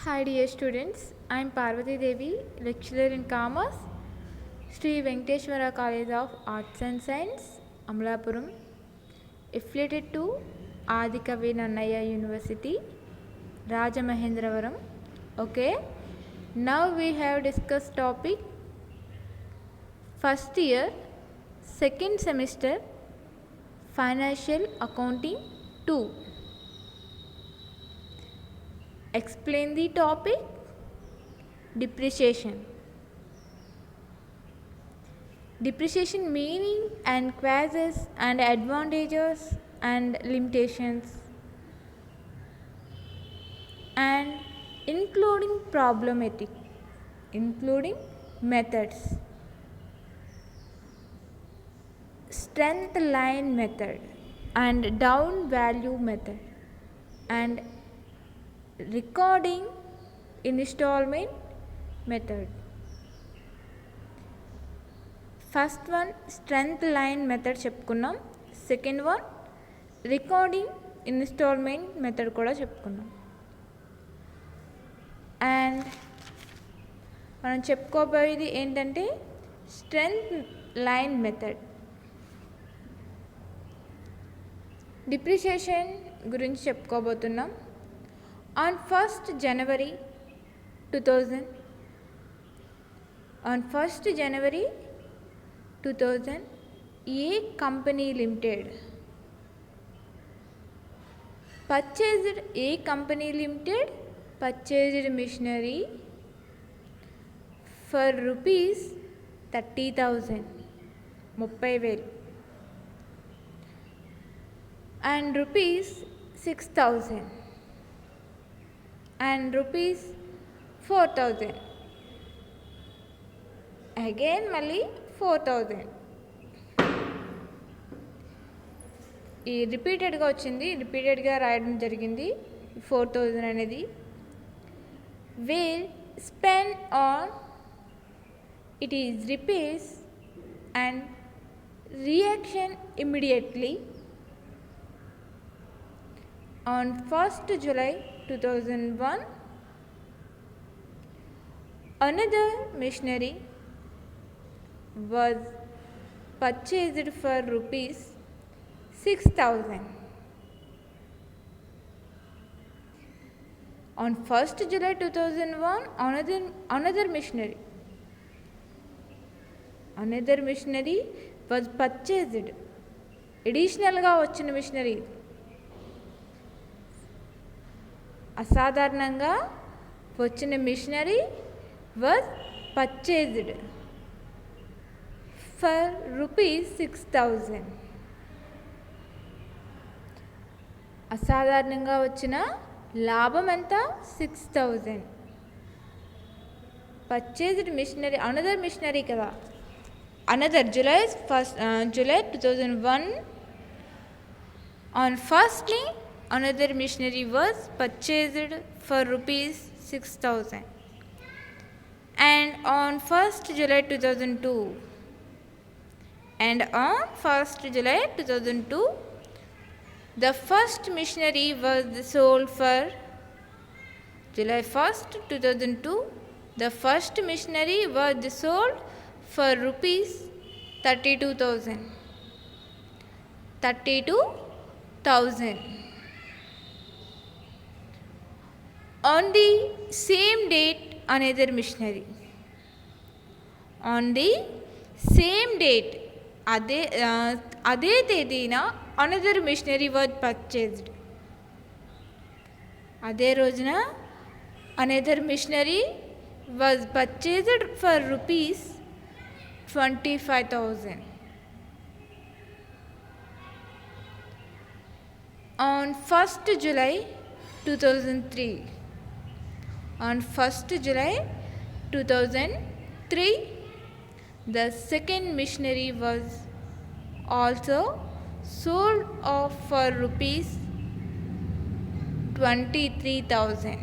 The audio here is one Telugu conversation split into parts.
Hi dear students, I am Parvati Devi, lecturer in Commerce, Sri Venkateshwara College of Arts and Science, Amlapuram, affiliated to Adikavi Nannaya University, Rajamahendravaram. Okay, now we have discussed topic first year, second semester, Financial Accounting 2. Explain the topic. Depreciation. Depreciation meaning and causes and advantages and limitations, and including methods. Strength line method and down value method and recording installment method. First one straight line method చెప్పుకున్నాం. Second one recording installment method కూడా చెప్పుకున్నాం. అండ్ మనం చెప్పుకోబోయేది ఏంటంటే స్ట్రెంగ్త్ లైన్ మెథడ్. డిప్రిషియేషన్ గురించి చెప్పుకోబోతున్నాం. On 1st January 2000 A company limited purchased machinery for rupees 30,000 30,000 and rupees 6,000 and rupees 4,000 again మళ్ళీ 4,000. ఈ రిపీటెడ్గా వచ్చింది, రిపీటెడ్గా రాయడం జరిగింది 4,000 అనేది. Where spend on it is repairs and reaction immediately on 1st July 2001 another machinery was purchased for rupees 6,000. On 1st July 2001 another machinery was purchased. అడిషనల్గా వచ్చిన మిషనరీ, అసాధారణంగా వచ్చిన machinery was purchased for rupees 6,000. అసాధారణంగా వచ్చిన లాభం ఎంత? 6,000. పర్చేజ్డ్ మిషనరీ అనదర్ మిషనరీ కదా, another July 2001 on 1st another machinery was purchased for rupees 6,000 and on 1st July 2002 the first machinery was sold for July 1st 2002 the first machinery was sold for rupees 32,000. On the same date another machinery, on the same date అదే తేదీన అనదర్ మిషనరీ వాజ్ పర్చేజ్డ్. అదే రోజున another machinery was purchased for rupees 25,000. On 1st July 2003 the second machinery was also sold off for rupees 23,000.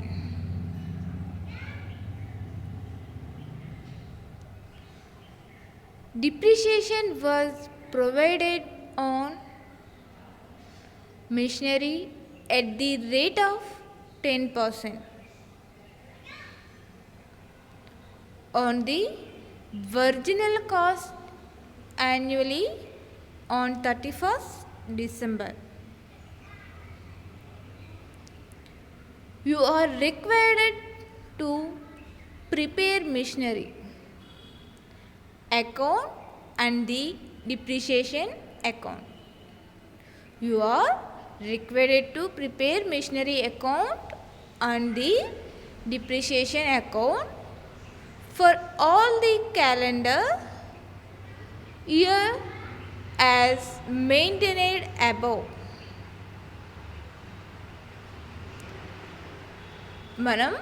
Depreciation was provided on machinery at the rate of 10%. on the virginal cost annually on 31st December. You are required to prepare machinery account and the depreciation account. You are required to prepare machinery account and the depreciation account for all the calendar year as maintained above. మనం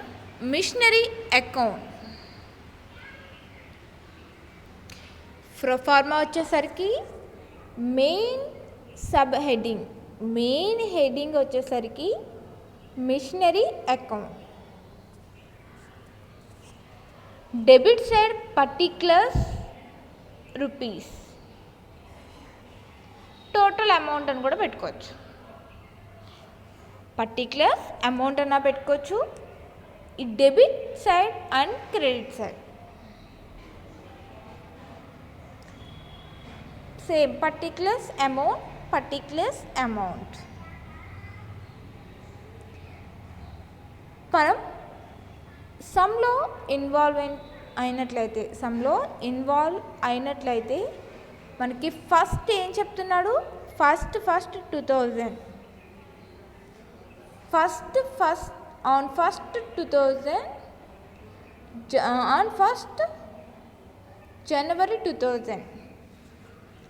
మిషనరీ అకౌంట్ ప్రొఫార్మా వచ్చేసరికి మెయిన్ హెడ్డింగ్ వచ్చేసరికి machinery account. Debit side particulars rupees, total amount అని కూడా పెట్టుకోవచ్చు. పర్టిక్యులర్స్ అమౌంట్ అన్నా పెట్టుకోవచ్చు. ఈ debit side and credit side same particulars amount. మనం సమ్లో ఇన్వాల్వ్ అయినట్లయితే మనకి ఫస్ట్ ఏం చెప్తున్నాడు, ఫస్ట్ 2000 on 1st January 2000.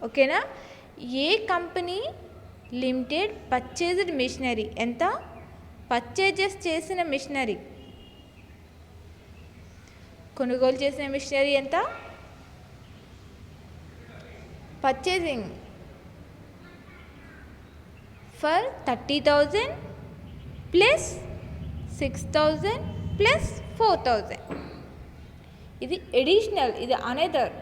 ఓకేనా. ఏ కంపెనీ లిమిటెడ్ పర్చేజ్డ్ మిషనరీ, ఎంత పర్చేజెస్ చేసిన మిషనరీ, కొనుగోలు చేసిన మిషనరీ ఎంత, పర్చేజింగ్ ఫర్ 30,000 ప్లస్ 6,000 ప్లస్ 4,000. ఇది ఎడిషనల్, ఇది అనదర్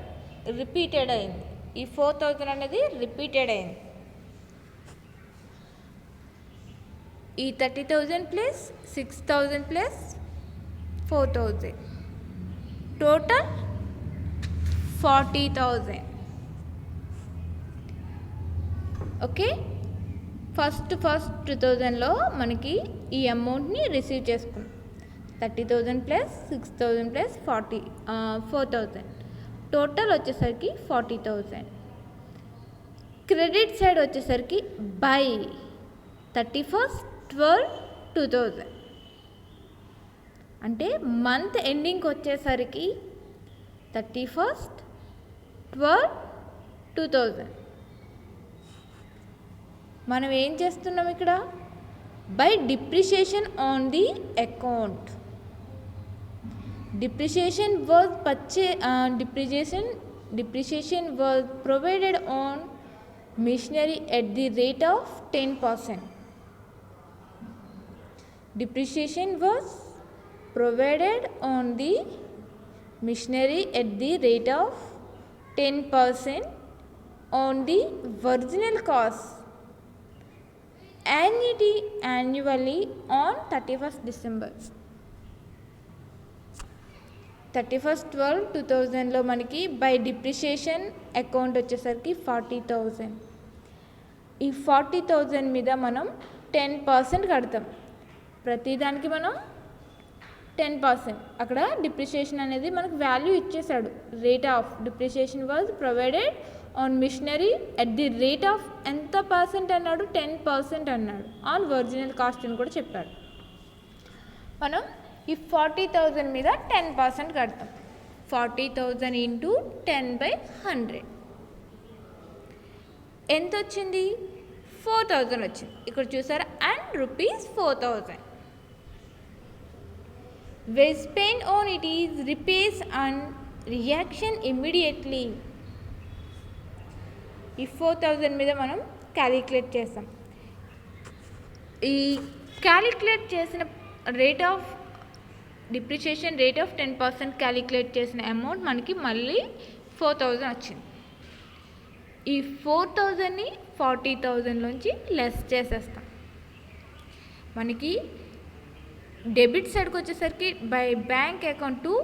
రిపీటెడ్ అయింది. ఈ 4,000 అనేది రిపీటెడ్ అయింది. ఈ 30,000 plus 6,000 plus 4,000 total 40,000. Okay. First 2000లో మనకి ఈ అమౌంట్ని రిసీవ్ చేసుకున్నాం. 30,000 ప్లస్ 6,000 ప్లస్ 4,000 టోటల్ వచ్చేసరికి 40,000. క్రెడిట్ సైడ్ వచ్చేసరికి బై 31/12/2000 అంటే మంత్ ఎండింగ్కి వచ్చేసరికి 31/12/2000. మనం ఏం చేస్తున్నాం ఇక్కడ, by depreciation on the account. Depreciation was provided on machinery at the rate of 10%. Depreciation was provided on the machinery at the rate of 10% on the original cost annually on 31st December. 31/12/2000లో మనకి బై డిప్రిషియేషన్ అకౌంట్ వచ్చేసరికి 40,000. ఈ 40,000 మీద మనం 10% కడతాం. ప్రతిదానికి మనం 10%. అక్కడ డిప్రిషియేషన్ అనేది మనకు వాల్యూ ఇచ్చేసాడు. Rate of depreciation was provided on machinery at the rate of ఎంత పర్సెంట్ అన్నాడు, 10% అన్నాడు. ఆన్ ఒరిజినల్ కాస్ట్ అని కూడా చెప్పాడు. మనం ఈ 40,000 మీద 10% కడతాం. 40,000 ఇంటూ 10/100 ఎంత వచ్చింది, 4,000 వచ్చింది. ఇక్కడ చూసారా, and ₹4,000 was spent on it is repairs and reaction immediately. ఈ 4,000 మీద మనం క్యాలిక్యులేట్ చేస్తాం. ఈ క్యాలిక్యులేట్ చేసిన rate of depreciation rate of 10% calculate చేసిన అమౌంట్ మనకి మళ్ళీ 4,000 వచ్చింది. ఈ 4,000ని 40,000లోంచి లెస్ చేసేస్తాం. మనకి డెబిట్ సైడ్కి వచ్చేసరికి by bank account to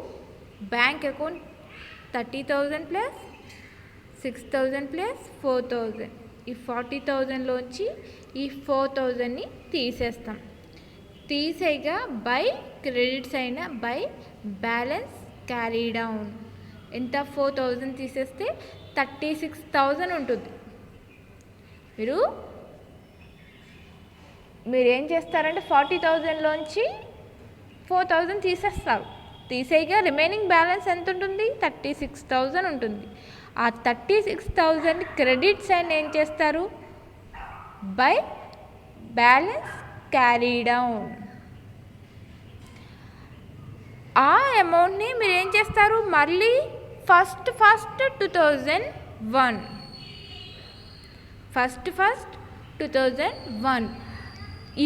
bank account 30,000 plus 6,000 plus 4,000. ఈ 40,000లోంచి ఈ 4,000ని తీసేస్తాం. తీసేయగా బై క్రెడిట్స్ అయిన బై బ్యాలెన్స్ క్యారీ డౌన్ ఎంత 4,000 తీసేస్తే 36,000 ఉంటుంది. మీరేం చేస్తారంటే 40,000లోంచి 4,000 తీసేస్తారు. తీసేయగా రిమైనింగ్ బ్యాలెన్స్ ఎంత ఉంటుంది? 36,000 ఉంటుంది. ఆ 36,000 క్రెడిట్స్ అని ఏం చేస్తారు? By balance carry down. ఆ అమౌంట్ని మీరు ఏం చేస్తారు? మళ్ళీ ఫస్ట్ 2001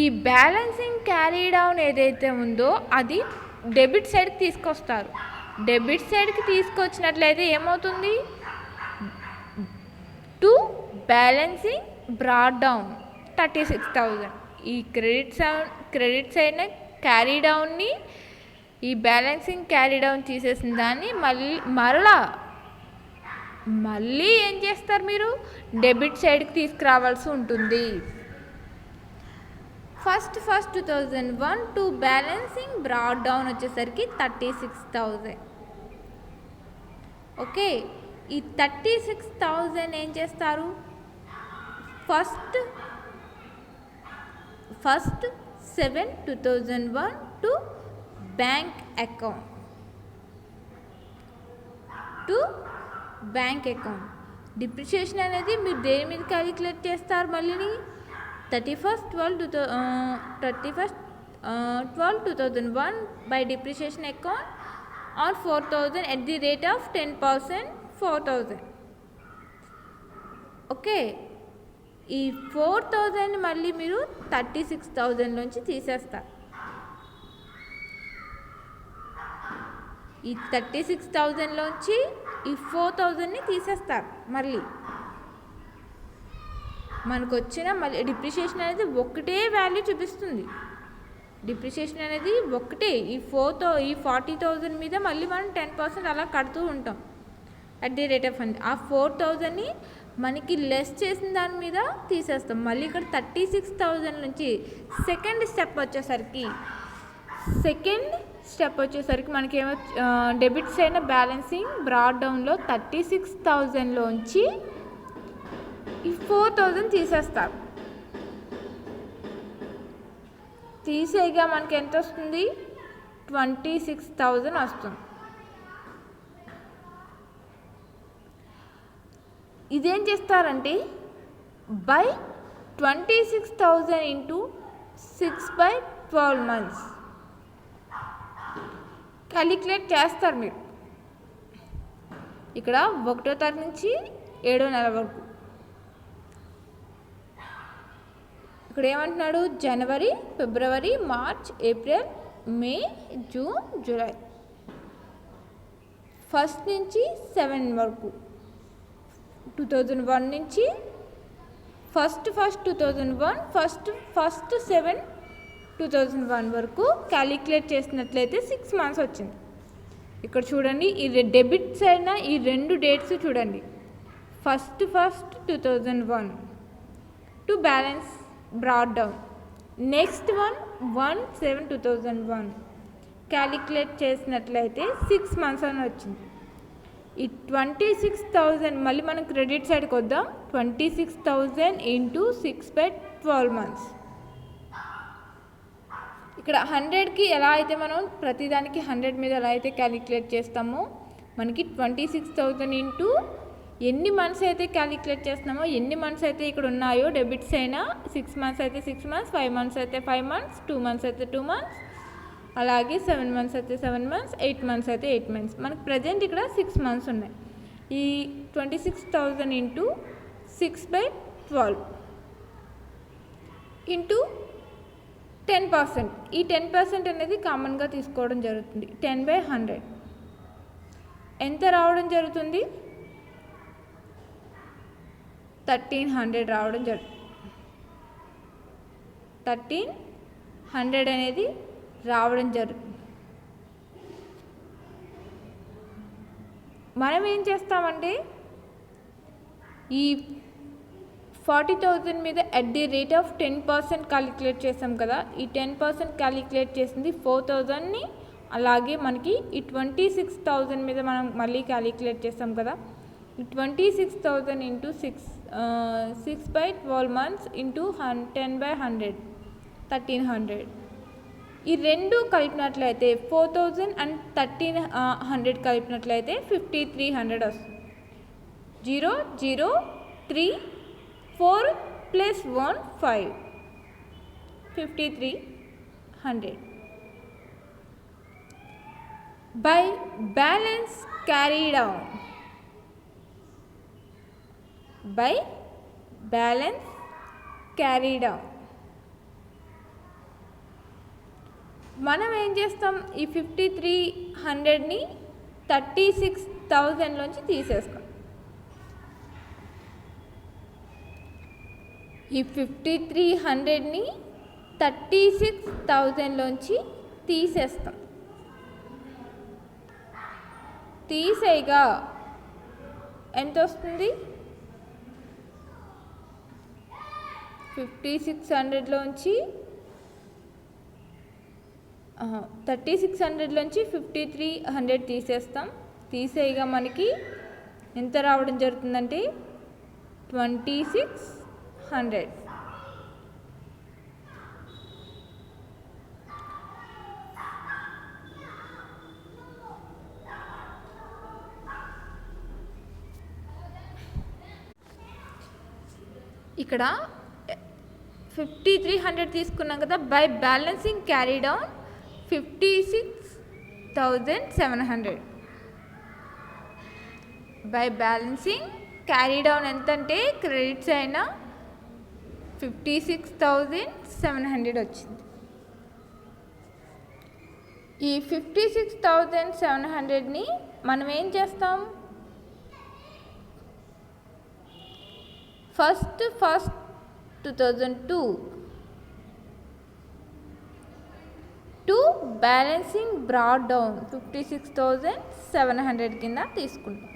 ఈ బ్యాలెన్సింగ్ క్యారీ డౌన్ ఏదైతే ఉందో అది డెబిట్ సైడ్కి తీసుకొస్తారు. డెబిట్ సైడ్కి తీసుకొచ్చినట్లయితే ఏమవుతుంది? To balancing brought down 36,000. ఈ క్రెడిట్స్ అయిన క్యారీ డౌన్ని ఈ బ్యాలెన్సింగ్ క్యారీ డౌన్ తీసేసిన దాన్ని మళ్ళీ ఏం చేస్తారు? మీరు డెబిట్ సైడ్కి తీసుకురావాల్సి ఉంటుంది. First 2001 to balancing brought down వచ్చేసరికి 36,000. ఓకే, ఈ 36,000 ఏం చేస్తారు? First 7/2001 to bank account. Depreciation అనేది మీరు దేని మీద క్యాలిక్యులేట్ చేస్తారు? మళ్ళీ 31/12/2001 by depreciation account or 4,000 at the rate of 10% 4,000. Okay, ఈ 4,000 మళ్ళీ మీరు 36,000 నుంచి తీసేస్తారు. ఈ 36,000లోంచి ఈ 4,000ని తీసేస్తారు. మళ్ళీ మనకు వచ్చిన మళ్ళీ డిప్రిషియేషన్ అనేది ఒకటే వాల్యూ చూపిస్తుంది. డిప్రిషియేషన్ అనేది ఒకటే. ఈ 40,000 మీద మళ్ళీ మనం 10% అలా కడుతూ ఉంటాం అట్ ది రేట్ ఆఫ్ 100. ఆ 4,000ని మనకి లెస్ చేసిన దాని మీద తీసేస్తాం. మళ్ళీ ఇక్కడ 36,000 నుంచి సెకండ్ స్టెప్ వచ్చేసరికి మనకి డెబిట్స్ అయిన బ్యాలెన్సింగ్ బ్రాడ్ డౌన్లో 36,000లోంచి ఈ 4,000 తీసేస్తారు. తీసేయగా మనకి ఎంత వస్తుంది? 26,000 వస్తుంది. ఇదేం చేస్తారంటే బై 26,000 ఇంటూ 6/12 months క్యాలిక్యులేట్ చేస్తారు మీరు. ఇక్కడ 1వ తారీఖు నుంచి 7వ నెల వరకు. ఇక్కడ ఏమంటున్నాడు? జనవరి, ఫిబ్రవరి, మార్చ్, ఏప్రిల్, మే, జూన్, జూలై. 1st నుంచి 7 వరకు. 2001 నుంచి 2001 ఫస్ట్ 7/2001 వరకు క్యాలిక్యులేట్ చేసినట్లయితే 6 months వచ్చింది. ఇక్కడ చూడండి, ఈ డెబిట్స్ అయిన ఈ 2 డేట్స్ చూడండి. 1/1/2001 to balance broad down. Next 1/7/2001 calculate చేసినట్లయితే 6 months అని వచ్చింది. ఈ 26,000 మళ్ళీ మనం క్రెడిట్ సైడ్కి వద్దాం. 26,000 ఇంటూ 6/12 months. ఇక్కడ 100కి ఎలా అయితే మనం ప్రతిదానికి 100 మీద ఎలా అయితే క్యాలిక్యులేట్ చేస్తామో మనకి 26,000 ఇంటూ ఎన్ని మంత్స్ అయితే క్యాలిక్యులేట్ చేస్తున్నామో, ఎన్ని మంత్స్ అయితే ఇక్కడ ఉన్నాయో డెబిట్స్ అయినా 6 months అయితే 6 months, 5 months అయితే 5 months, 2 months అయితే 2 months, అలాగే 7 months అయితే 7 months, 8 months అయితే 8 months. మనకు ప్రజెంట్ ఇక్కడ 6 months ఉన్నాయి. ఈ 26,000 ఇంటూ 6/12 ఇంటూ 10%. ఈ 10% అనేది కామన్గా తీసుకోవడం జరుగుతుంది. 10/100 ఎంత రావడం జరుగుతుంది? 1,300 రావడం జరుగుతుంది. 1,300 అనేది రావడం జరుగుతుంది. మనం ఏం చేస్తామంటే ఈ 40,000 మీద at the rate of 10% calculate చేసాం కదా. ఈ 10% క్యాలిక్యులేట్ చేసింది 4,000ని, అలాగే మనకి ఈ 26,000 మీద మనం మళ్ళీ క్యాలిక్యులేట్ చేసాం కదా. ఈ 26,000 ఇంటూ 6/12 months ఇంటూ 10/100 1300. ఈ రెండు కలిపినట్లయితే 4,000 అండ్ 1300 కలిపినట్లయితే 5,300 వస్తుంది. 0 0 3 4 + 1 5 5,300. By balance carried on. By balance carried on. మనం ఏం చేస్తాం, ఈ 5,300ని 36,000లోంచి తీసేస్తాం. ఈ 5,300ని 36,000లోంచి తీసేస్తాం. తీసేయగా ఎంత వస్తుంది? 5,600లోంచి 3,600లోంచి 5,300 తీసేస్తాం. తీసేయగా మనకి ఎంత రావడం జరుగుతుందంటే 2,600. ఇక్కడ 5,300 తీసుకున్నాం కదా. By balancing carried on 56,700. By balancing carried on ఎంత అంటే క్రెడిట్స్ అయినా 56,700 వచ్చింది. ఈ 56,700ని మనం ఏం చేస్తాం, first 2002 to balancing brought down 56,700 కింద తీసుకుంటాం.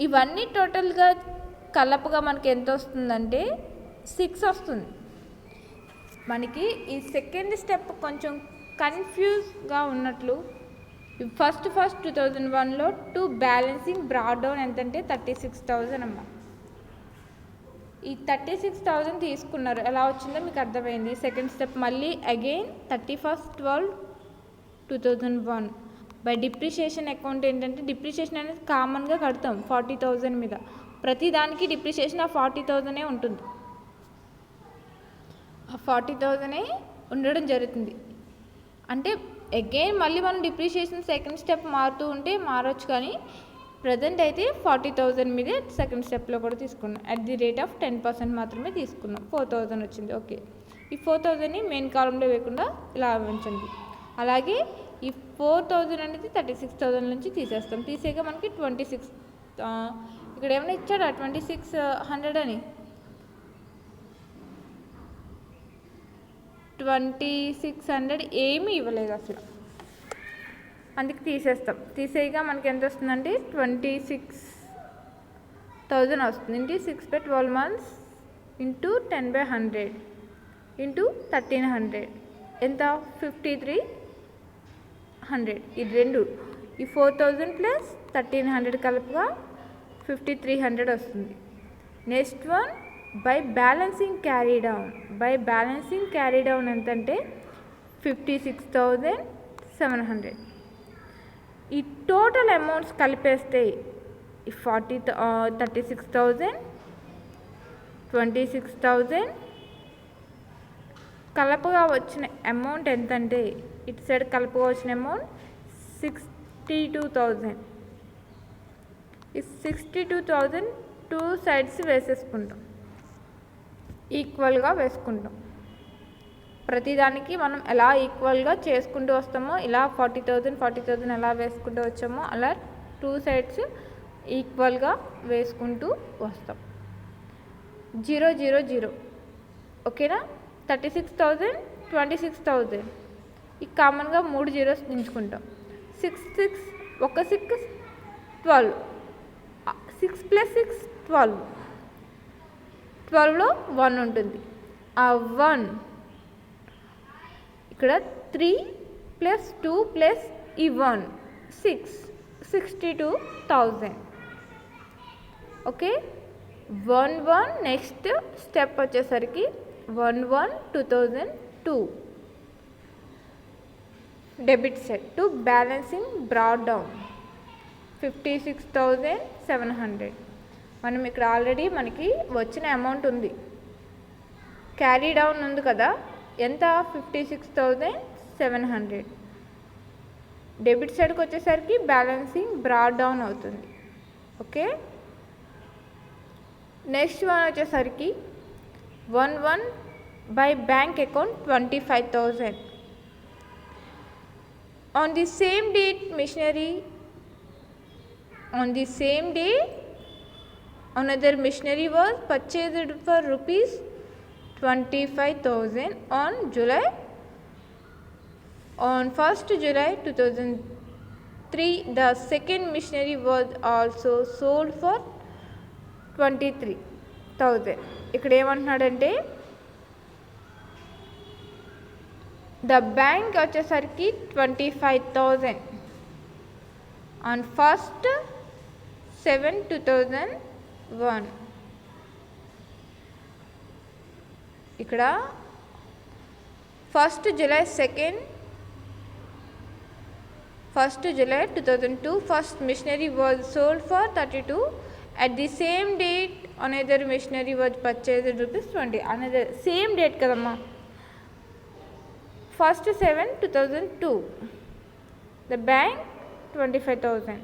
ఇవన్నీ టోటల్గా కలపగా మనకి ఎంత వస్తుందంటే 6 వస్తుంది. మనకి ఈ సెకండ్ స్టెప్ కొంచెం కన్ఫ్యూజ్గా ఉన్నట్లు, ఫస్ట్ 2001లో టు బ్యాలెన్సింగ్ బ్రాడ్ డౌన్ ఎంతంటే 36,000 అమ్మ. ఈ 36,000 తీసుకున్నారు, ఎలా వచ్చిందో మీకు అర్థమైంది. సెకండ్ స్టెప్ మళ్ళీ అగైన్ 31/12/2001 బై డిప్రిషియేషన్ అకౌంట్. ఏంటంటే డిప్రిషియేషన్ అనేది కామన్గా కడతాం 40,000 మీద. ప్రతి దానికి డిప్రిషియేషన్ ఆ 40,000 ఉంటుంది. ఆ 40,000 ఉండడం జరుగుతుంది. అంటే అగైన్ మళ్ళీ మనం డిప్రిషియేషన్ సెకండ్ స్టెప్ మారుతూ ఉంటే మారచ్చు, కానీ ప్రజెంట్ అయితే 40,000 మీదే సెకండ్ స్టెప్లో కూడా తీసుకున్నాం. అట్ ది రేట్ ఆఫ్ 10% మాత్రమే తీసుకున్నాం. 4,000 వచ్చింది. ఓకే, ఈ 4,000ని మెయిన్ కాలంలో వేయకుండా ఇలా ఉంచండి. అలాగే ఈ 4,000 అనేది 36,000 నుంచి తీసేస్తాం. తీసేగా మనకి 26 ఇక్కడ ఏమైనా ఇచ్చాడా 2,600 అని? 2,600 ఏమీ ఇవ్వలేదు అసలు, అందుకే తీసేస్తాం. తీసేయగా మనకి ఎంత వస్తుందంటే 26,000 వస్తుంది. ఇంటూ 6/12 months ఇంటూ 10/100 ఇంటూ 1,300 ఎంత? 5,300. ఇది రెండు, ఈ 4,000 ప్లస్ 1,300 కలుపుగా 5,300 వస్తుంది. Next one by balancing carry down. By balancing carry down ఎంతంటే 56,700. ఈ టోటల్ అమౌంట్స్ కలిపేస్తే ఈ 36,000 26,000 కలపగా వచ్చిన అమౌంట్ ఎంతంటే, ఇటు సైడ్ కలపగా వచ్చిన అమౌంట్ 62,000. ఈ 62,000 టూ సైడ్స్ వేసేసుకుంటాం, ఈక్వల్గా వేసుకుంటాం. ప్రతిదానికి మనం ఎలా ఈక్వల్గా చేసుకుంటూ వస్తామో, ఇలా 40,000 ఎలా వేసుకుంటూ వచ్చామో అలా టూ సైడ్స్ ఈక్వల్గా వేసుకుంటూ వస్తాం. 0 0 0. ఓకేనా? 36,000 26,000 ఈ కామన్గా 3 జీరోస్ దించుకుంటాం. 6 6 ఒక 6 12, 6 + 6 12, 12లో 1 ఉంటుంది. ఆ 1 ఇక్కడ 3 + 2 + ఈ 1 6 62,000. ఓకే, 1 1 నెక్స్ట్ స్టెప్ వచ్చేసరికి 1 1 2002 debit set to balancing brought down 56,700. మనం ఇక్కడ ఆల్రెడీ మనకి వచ్చిన అమౌంట్ ఉంది, క్యారీ డౌన్ ఉంది కదా, ఎంత 56,700. డెబిట్ సైడ్కి వచ్చేసరికి బ్యాలెన్సింగ్ బ్రాడ్ డౌన్ అవుతుంది. ఓకే, నెక్స్ట్ వన్ వచ్చేసరికి 1 1 by bank account 25,000. On the same date another machinery was purchased for rupees 25,000 on 1st July 2003. The second machinery was also sold for 23,000. ఇక్కడ ఏమంటున్నాడంటే ద బ్యాంక్ వచ్చేసరికి 25,000 ఆన్ 1st 7 2001. ఇక్కడ 1st July 2002 first machinery was sold for 32. At the same date another machinery was purchased rupees 20. Another same date kadamma, 1st 7 2002. The bank 25,000.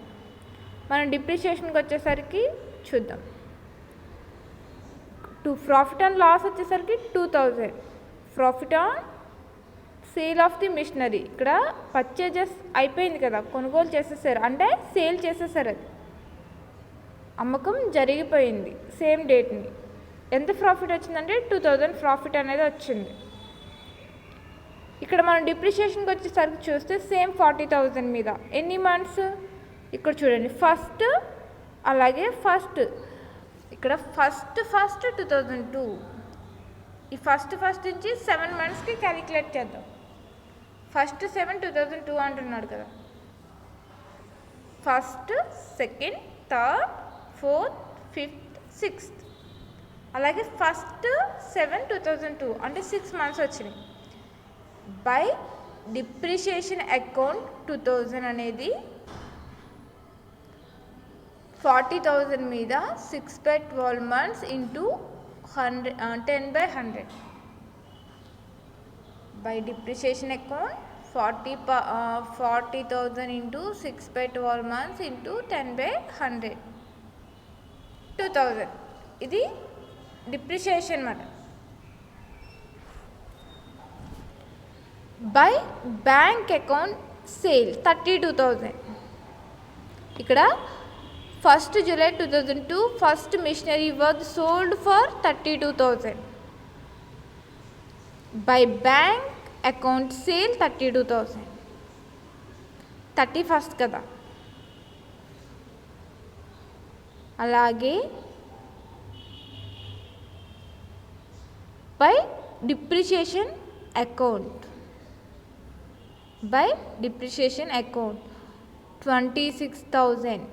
మనం డిప్రిషియేషన్కి వచ్చేసరికి చూద్దాం. ప్రాఫిట్ అండ్ లాస్ వచ్చేసరికి 2,000. Profit on sale of the machinery, ఇక్కడ పర్చేజెస్ అయిపోయింది కదా, కొనుగోలు చేసేసారు అంటే సేల్ చేసేసారు, అది అమ్మకం జరిగిపోయింది సేమ్ డేట్ని. ఎంత ప్రాఫిట్ వచ్చిందంటే 2,000 ప్రాఫిట్ అనేది వచ్చింది. ఇక్కడ మనం డిప్రిషియేషన్కి వచ్చేసరికి చూస్తే సేమ్ 40,000 మీద ఎన్ని మంత్స్, ఇక్కడ చూడండి ఫస్ట్, అలాగే ఫస్ట్ ఇక్కడ ఫస్ట్ 2002, ఈ ఫస్ట్ నుంచి 7 మంత్స్కి క్యాలిక్యులేట్ చేద్దాం. ఫస్ట్ 7 2002 అంటున్నాడు కదా, first second third fourth fifth sixth, అలాగే ఫస్ట్ 7 2002 అంటే 6 మంత్స్ వచ్చినాయి. బై డిప్రిషియేషన్ అకౌంట్ 2000 అనేది 40,000 మీద 6/12 months into 10/100. By depreciation account 40,000 into 6/12 months into 10/100 2000. ఇది డిప్రిషియేషన్ అన్నమాట. By bank account sale 32,000. ఇక్కడ 1st July 2002 first machinery was sold for 32,000. By bank account sale 32,000. 31st కదా, అలాగే బై డిప్రిషియేషన్ అకౌంట్ 26,000.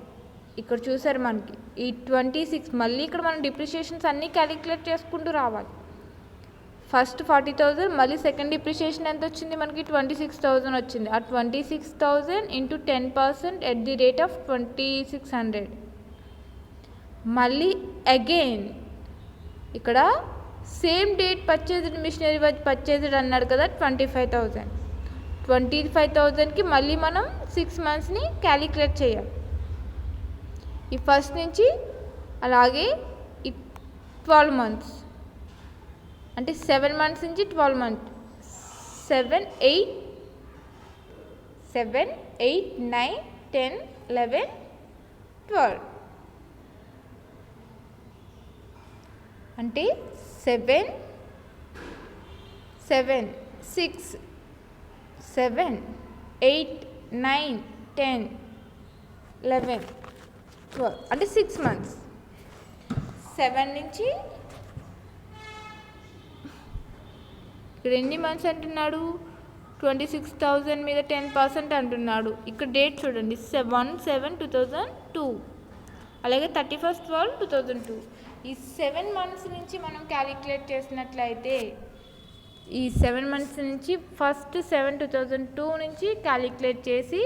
ఇక్కడ చూసారు మనకి ఈ 26, మళ్ళీ ఇక్కడ మనం డిప్రిషియేషన్స్ అన్నీ క్యాలిక్యులేట్ చేసుకుంటూ రావాలి. ఫస్ట్ 40,000, మళ్ళీ సెకండ్ డిప్రిషియేషన్ ఎంత వచ్చింది మనకి 26,000 వచ్చింది. ఆ 26,000 into 10% at the rate of 2,600. మళ్ళీ అగైన్ ఇక్కడ same date purchased machinery was purchased అన్నాడు కదా 25,000. 25,000కి మళ్ళీ మనం 6 మంత్స్ని క్యాలిక్యులేట్ చేయాలి. ఈ ఫస్ట్ నుంచి అలాగే ఈ 12 months అంటే 7 months నుంచి 12 months 7 8 9 10 11 12 అంటే 7 6 7, 8, 9, 10, 11, 12 అంటే 6 months. 7 నుంచి ఇక్కడ ఎన్ని మంత్స్ అంటున్నాడు? 26,000 మీద 10% అంటున్నాడు. ఇక్కడ డేట్ చూడండి, 1/7/2002, అలాగే 31/12/2002. ఈ 7 months నుంచి మనం క్యాలిక్యులేట్ చేసినట్లయితే, ఈ 7 months నుంచి ఫస్ట్ 7/2002 నుంచి క్యాలిక్యులేట్ చేసి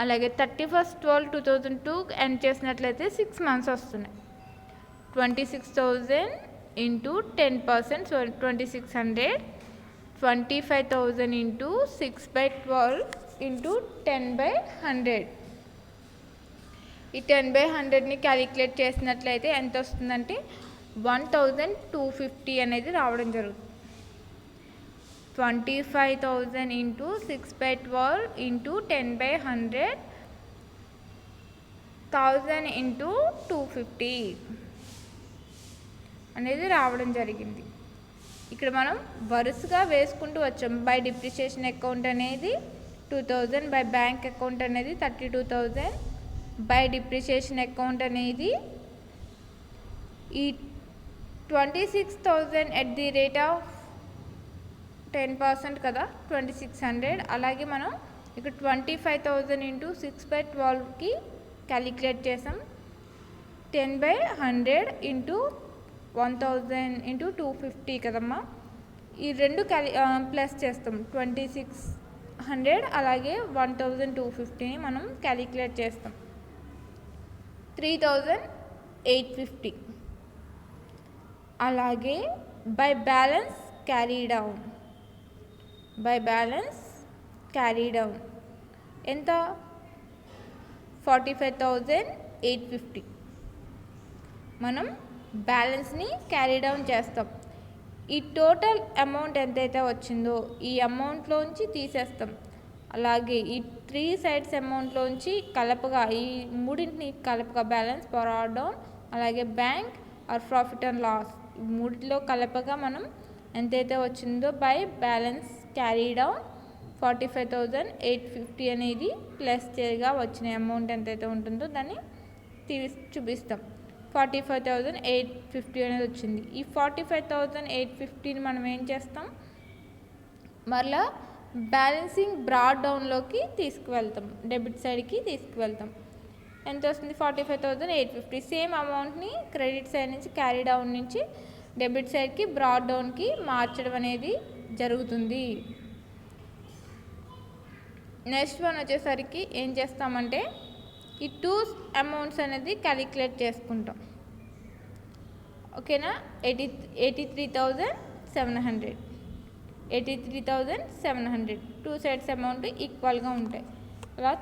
అలాగే 31/12/2002 ఎండ్ చేసినట్లయితే 6 months వస్తున్నాయి. 26,000 into 10%, so 2600. 25,000 into 6/12 into 10/100. ఈ 10/100ని క్యాలిక్యులేట్ చేసినట్లయితే ఎంత వస్తుందంటే 1,250 అనేది రావడం జరుగుతుంది. 25,000 into 6/12 into 10/100, 1000 into 250 అనేది రావడం జరిగింది. ఇక్కడ మనం వరుసగా వేసుకుంటూ వచ్చాం. బై డిప్రిషియేషన్ అకౌంట్ అనేది 2,000, బై బ్యాంక్ అకౌంట్ అనేది 32,000, బై డిప్రిషియేషన్ అకౌంట్ అనేది ఈ 26,000 ఎట్ ది రేట్ ఆఫ్ 10% కదా, 2,600. అలాగే మనం ఇక్కడ 25,000 into 6/12కి క్యాలిక్యులేట్ చేసాం. 10/100 into 1,000 into 250 కదమ్మా. ఈ రెండు ప్లస్ చేస్తాం. 2,600 అలాగే 1,250ని మనం క్యాలిక్యులేట్ చేస్తాం. 3,850. అలాగే by balance carry down, by balance carry down ఎంత? 45,850. మనం బ్యాలెన్స్ని క్యారీ డౌన్ చేస్తాం. ఈ టోటల్ అమౌంట్ ఎంతైతే వచ్చిందో ఈ అమౌంట్లోంచి తీసేస్తాం. అలాగే ఈ 3 sides అమౌంట్లోంచి కలపగా, ఈ మూడింటిని కలపగా బ్యాలెన్స్, ఫార్వర్డ్ డౌన్, అలాగే bank or profit and loss, ఈ మూడిలో కలపగా మనం ఎంతైతే వచ్చిందో బై బ్యాలెన్స్ క్యారీ డౌన్ 45,850 అనేది ప్లస్ చేయగా వచ్చిన అమౌంట్ ఎంతైతే ఉంటుందో దాన్ని చూపిస్తాం. 45,850 అనేది వచ్చింది. ఈ 45,850ని మనం ఏం చేస్తాం, మరలా బ్యాలెన్సింగ్ బ్రాడ్ డౌన్లోకి తీసుకువెళ్తాం, డెబిట్ సైడ్కి తీసుకువెళ్తాం. ఎంత వస్తుంది? 45,850. సేమ్ అమౌంట్ని క్రెడిట్ సైడ్ నుంచి క్యారీ డౌన్ నుంచి డెబిట్ సైడ్కి బ్రాడ్ డౌన్కి మార్చడం అనేది జరుగుతుంది. నెక్స్ట్ వన్ వచ్చేసరికి ఏం చేస్తామంటే ఈ 2 అమౌంట్స్ అనేది క్యాలిక్యులేట్ చేసుకుంటాం. ఓకేనా? 83,700, 83,700 2 sides అమౌంట్ ఈక్వల్గా ఉంటాయి. అలా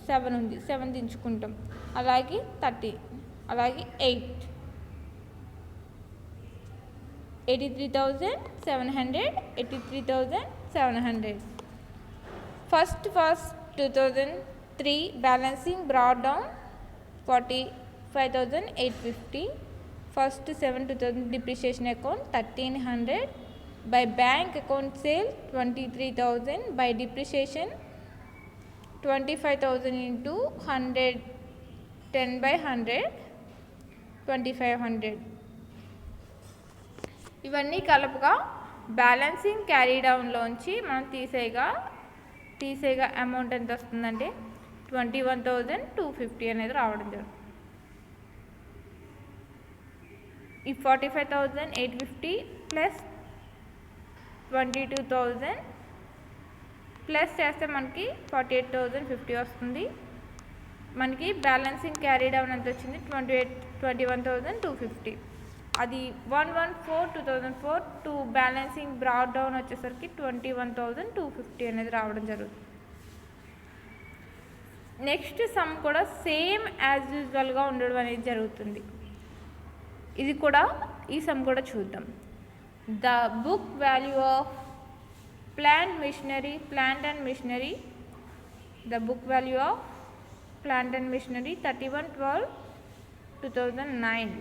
7 ఉంది, 7 దించుకుంటాం. అలాగే 30, అలాగే 8, 83,700, 83,700. First 2003 balancing brought down 45,850. First 7 2000 depreciation account 1,300. By bank account sale 23,000. By depreciation 25,000 into 100, 10/100, 2,500. ఇవన్నీ కలుపుగా బ్యాలెన్సింగ్ క్యారీ డౌన్లోంచి మనం తీసేగా అమౌంట్ ఎంత వస్తుందంటే 21,250 అనేది రావడం జరుగుతుంది. ఈ 45,850 ప్లస్ 22,000 ప్లస్ చేస్తే మనకి 48,050 వస్తుంది. మనకి బ్యాలెన్సింగ్ క్యారీ డౌన్ ఎంత వచ్చింది? 21,250. అది 1/1/4/2004 టు బ్యాలెన్సింగ్ బ్రాడ్ డౌన్ వచ్చేసరికి 21,250 అనేది రావడం జరుగుతుంది. నెక్స్ట్ సమ్ కూడా సేమ్ యాజ్ యూజువల్గా ఉండడం అనేది జరుగుతుంది. ఇది కూడా, ఈ సమ్ కూడా చూద్దాం. The book value of plant and machinery, the book value of plant and machinery 31/12/2009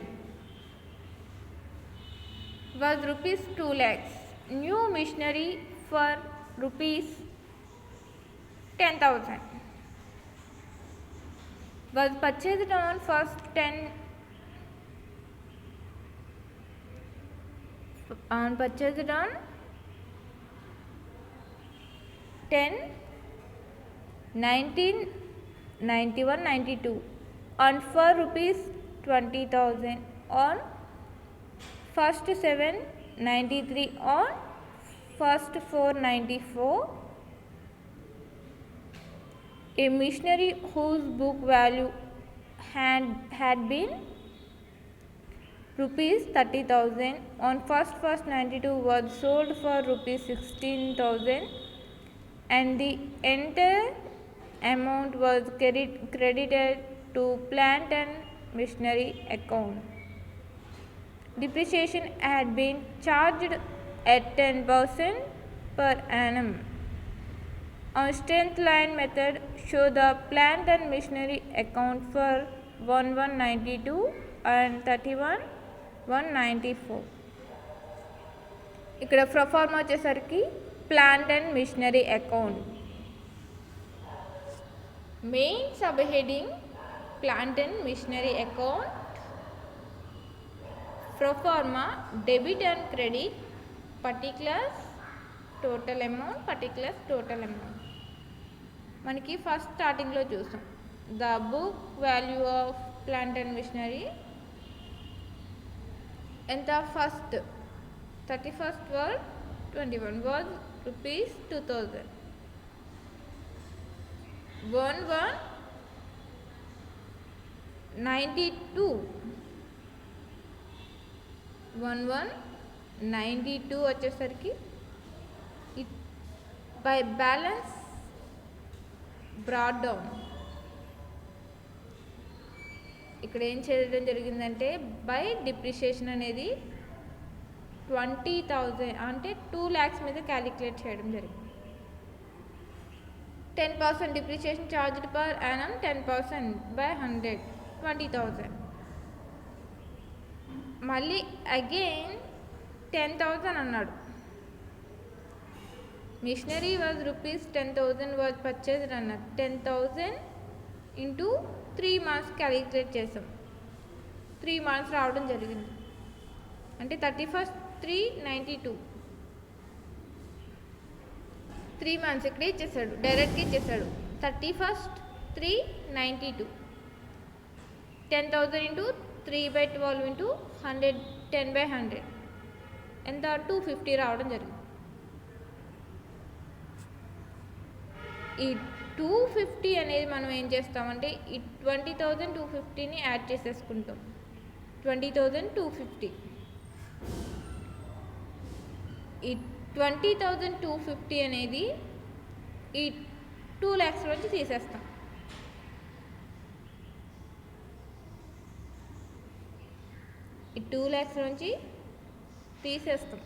was rupees 2 lakhs. New machinery for rupees 10,000 was purchased on first 10 on purchased on 10 1991-92 and for rupees 20,000 on first 793 on first 494. A missionary whose book value had been rupees 30,000 on first 92 was sold for rupees 16,000 and the entire amount was credited to plant and machinery account. Depreciation had been charged at 10% per annum. On straight line method, show the plant and machinery account for 1192 and 31,194. ఇక్కడ ప్రొఫార్మా వచ్చేసరికి plant and machinery account. Main sub heading plant and machinery account. Proforma debit and credit, particulars total amount, particulars total amount. మనకి ఫస్ట్ స్టార్టింగ్లో చూసాం the book value of plant and machinery ఎంత, first 31st was 21 was rupees 2,000. 1192 వచ్చేసరికి బై బ్యాలెన్స్ బ్రాడ్ డౌన్. ఇక్కడ ఏం చేయడం జరిగిందంటే బై డిప్రిషియేషన్ అనేది 20,000 అంటే 2 lakhs మీద క్యాలిక్యులేట్ చేయడం జరిగింది. 10% depreciation charged per annum 10% by 100 20,000. మళ్ళీ అగైన్ 10,000 అన్నాడు. Machinery was rupees 10,000 was purchased అన్నారు. 10,000 ఇంటూ 3 months క్యాలిక్యులేట్ చేసాం. 3 months రావడం జరిగింది. అంటే 31st 392 3 months ఇక్కడే ఇచ్చేసాడు, డైరెక్ట్గా ఇచ్చేసాడు. 31st 392 10,000 ఇంటూ 3/12 ఇంటూ 100 10/100 ఎంత 250 రావడం జరిగింది. ఈ 250 అనేది మనం ఏం చేస్తామంటే ఈ 20,000 250ని యాడ్ చేసేసుకుంటాం. 20,000 250 ఈ 20,000 250 అనేది ఈ 2 lakhs నుంచి తీసేస్తాం. ఈ 2 lakhs నుంచి తీసేస్తాం.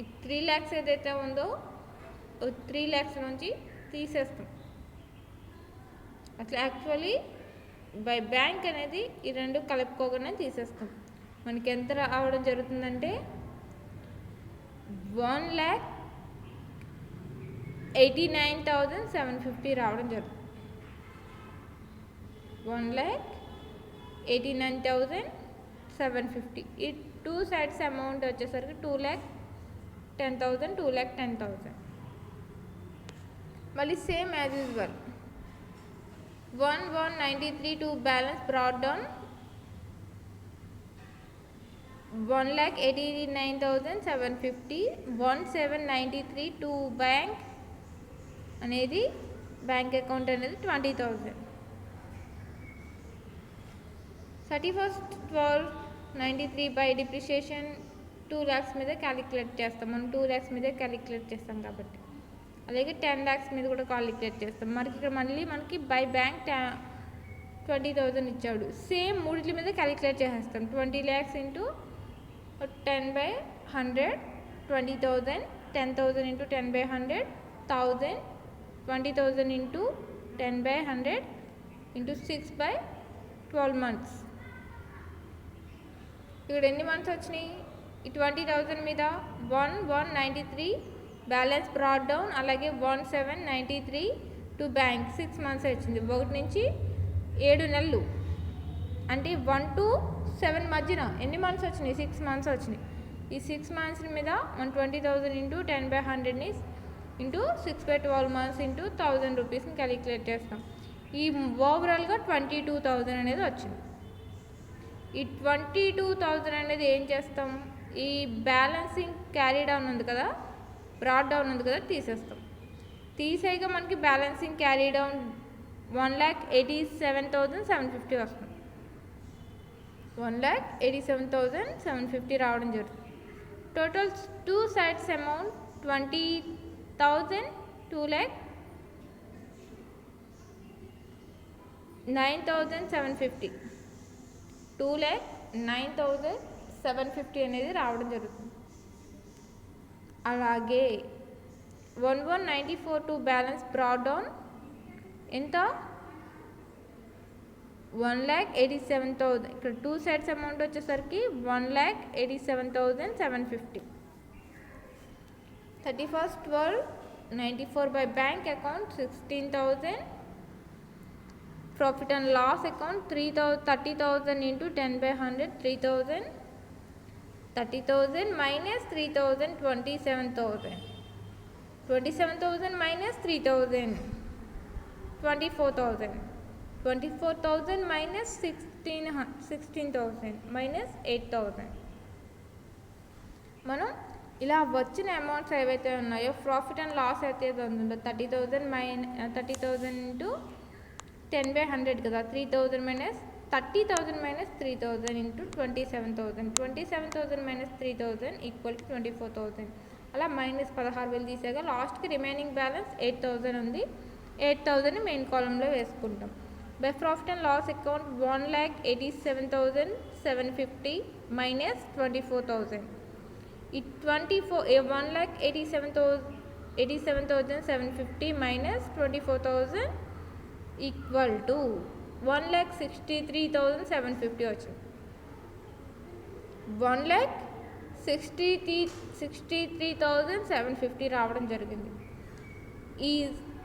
ఈ 3 lakhs ఏదైతే ఉందో 3 lakhs నుంచి తీసేస్తాం. అట్లా యాక్చువల్లీ బై బ్యాంక్ అనేది ఈ రెండు కలుపుకోగానే తీసేస్తాం. మనకి ఎంత రావడం జరుగుతుందంటే 1,89,750 రావడం జరుగుతుంది. 1,89,750. ఈ 2 sides అమౌంట్ వచ్చేసరికి 2,10,000 2,10,000. మళ్ళీ same as usual 1,193 to balance brought down 1,89,750. 1,793 to bank అనేది బ్యాంక్ అకౌంట్ అనేది 20,000. 31st 1293 బై డిప్రిషియేషన్ 2 lakhs మీద క్యాలిక్యులేట్ చేస్తాం. మనం 2 lakhs మీద క్యాలిక్యులేట్ చేస్తాం కాబట్టి, అలాగే 10 lakhs మీద కూడా క్యాలిక్యులేట్ చేస్తాం. మనకి ఇక్కడ మళ్ళీ మనకి బై బ్యాంక్ 20,000 ఇచ్చాడు. సేమ్ మూడింటి మీద క్యాలిక్యులేట్ చేసేస్తాం. 20 lakhs into 10/100 20,000, 10,000 into 10/100 1,000, 20,000 into 10/100 into 6/12 months. ఇక్కడ ఎన్ని మంత్స్ వచ్చినాయి? ఈ 20,000 మీద 1,193 బ్యాలెన్స్ బ్రాడ్ డౌన్, అలాగే 1,793 టు బ్యాంక్ 6 months వచ్చింది. 1 నుంచి 7 నెలలు అంటే 1 to 7 మధ్యన ఎన్ని మంత్స్ వచ్చినాయి? 6 months వచ్చినాయి. ఈ 6 months మీద మనం 20,000 ఇంటూ 10/100ని ఇంటూ 6/12 months ఇంటూ 1,000 రూపీస్ని క్యాలిక్యులేట్ చేస్తాం. ఈ ఓవరాల్గా 22,000 అనేది వచ్చింది. ఈ 22,000 అనేది ఏం చేస్తాం? ఈ బ్యాలెన్సింగ్ క్యారీ డౌన్ ఉంది కదా, బ్రాడ్ డౌన్ ఉంది కదా, తీసేస్తాం. తీసేయగా మనకి బ్యాలెన్సింగ్ క్యారీ డౌన్ 1,87,750 వస్తుంది. 1,87,750 రావడం జరుగుతుంది. టోటల్ టూ సైడ్స్ అమౌంట్ 20,000, 2,09,750 2,09,750 అనేది రావడం జరుగుతుంది. అలాగే 1,194 టు బ్యాలెన్స్ బ్రాడ్ డౌన్ ఎంత? 1,87,000. ఇక్కడ టూ సైడ్స్ అమౌంట్ వచ్చేసరికి 1,87,750. 31/12/94 by bank account 16,000. Profit and loss account 30,000 into 10/100 3,000. 30,000 minus 3,000 27,000. 27,000 minus 3,000 24,000. 24,000 minus 16,000 minus 8,000. మనం ఇలా వచ్చిన అమౌంట్స్ ఏవైతే ఉన్నాయో ప్రాఫిట్ అండ్ లాస్ అయితే ఉందో 30,000 ఇంటూ 10/100 కదా, 3,000 minus 30,000 minus 3,000 into 27,000. 27,000 minus 3,000 equal to 24,000. అలా మైనస్ 16,000 తీసాక లాస్ట్కి రిమైనింగ్ బ్యాలెన్స్ 8,000 ఉంది. 8,000 మెయిన్ కాలంలో వేసుకుంటాం. By profit and loss account 1,87,750 minus 24,000. ఈ 1,87,750 మైనస్ 24,000 ఈక్వల్ టు 1,63,750 వచ్చింది. 1,63,750 రావడం జరిగింది. ఈ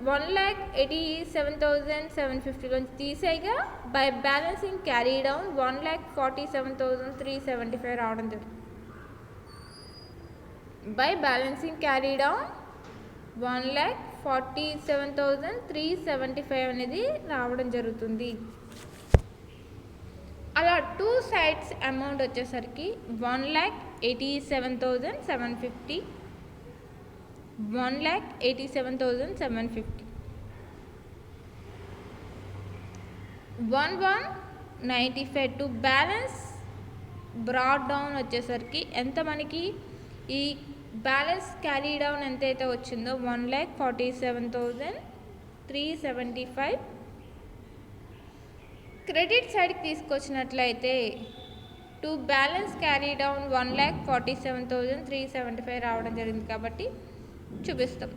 1,87,750 నుంచి తీసేయగా బై బ్యాలెన్సింగ్ క్యారీ డౌన్ 1,47,375 రావడం జరిగింది. బై బ్యాలెన్సింగ్ క్యారీ డౌన్ 1,47,375 అనేది రావడం జరుగుతుంది. అలా టూ సైడ్స్ అమౌంట్ వచ్చేసరికి 1,87,750 1,87,750. 1,195 టు బ్యాలెన్స్ బ్రాడ్ డౌన్ వచ్చేసరికి ఎంత మనకి ఈ బ్యాలెన్స్ క్యారీ డౌన్ ఎంతైతే వచ్చిందో 1,47,375. క్రెడిట్ సైడ్కి తీసుకొచ్చినట్లయితే టు బ్యాలెన్స్ క్యారీ డౌన్ 1,47,375 రావడం జరిగింది కాబట్టి చూపిస్తాం.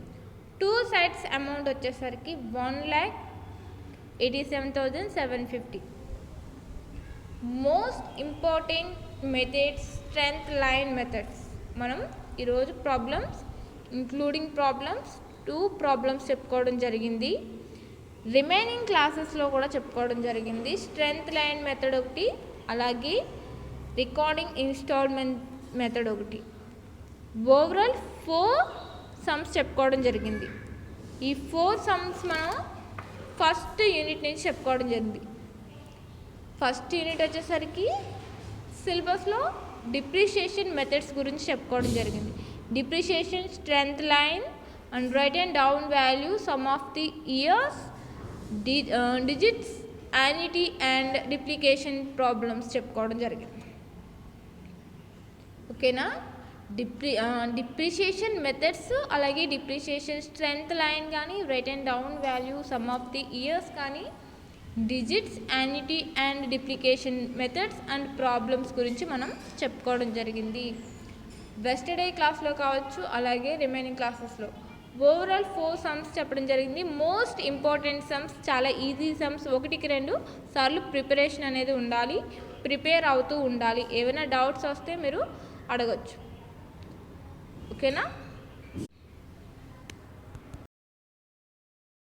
టూ సైడ్స్ అమౌంట్ వచ్చేసరికి 1,87,750. Most important methods strength line methods. మనం ఈరోజు ప్రాబ్లమ్స్ ఇంక్లూడింగ్ ప్రాబ్లమ్స్ 2 ప్రాబ్లమ్స్ చెప్పుకోవడం జరిగింది. రిమైనింగ్ క్లాసెస్లో కూడా చెప్పుకోవడం జరిగింది. స్ట్రెంగ్త్ లైన్ మెథడ్ ఒకటి, అలాగే రికార్డింగ్ ఇన్స్టాల్మెంట్ మెథడ్ ఒకటి. ఓవరాల్ 4 సమ్స్ చెప్పుకోవడం జరిగింది. ఈ 4 సమ్స్ మనం ఫస్ట్ యూనిట్ నుంచి చెప్పుకోవడం జరిగింది. ఫస్ట్ యూనిట్ వచ్చేసరికి సిలబస్లో డిప్రిషియేషన్ మెథడ్స్ గురించి చెప్పుకోవడం జరిగింది. Depreciation, straight line and right and down value, sum of the years, digits, annuity and depletion problems చెప్పుకోవడం జరిగింది. ఓకేనా? డిప్రిషియేషన్ మెథడ్స్, అలాగే డిప్రిషియేషన్ స్ట్రెంగ్త్ లైన్ కానీ, right and down value, sum of the years కానీ, digits, annuity and depletion methods and problems గురించి మనం చెప్పుకోవడం జరిగింది. వెస్టర్డే క్లాస్లో కావచ్చు, అలాగే రిమైనింగ్ క్లాసెస్లో ఓవరాల్ 4 సమ్స్ చెప్పడం జరిగింది. మోస్ట్ ఇంపార్టెంట్ సమ్స్, చాలా ఈజీ సమ్స్, 1కి 2 సార్లు ప్రిపరేషన్ అనేది ఉండాలి, ప్రిపేర్ అవుతూ ఉండాలి. ఏమైనా డౌట్స్ వస్తే మీరు అడగచ్చు. ఓకేనా?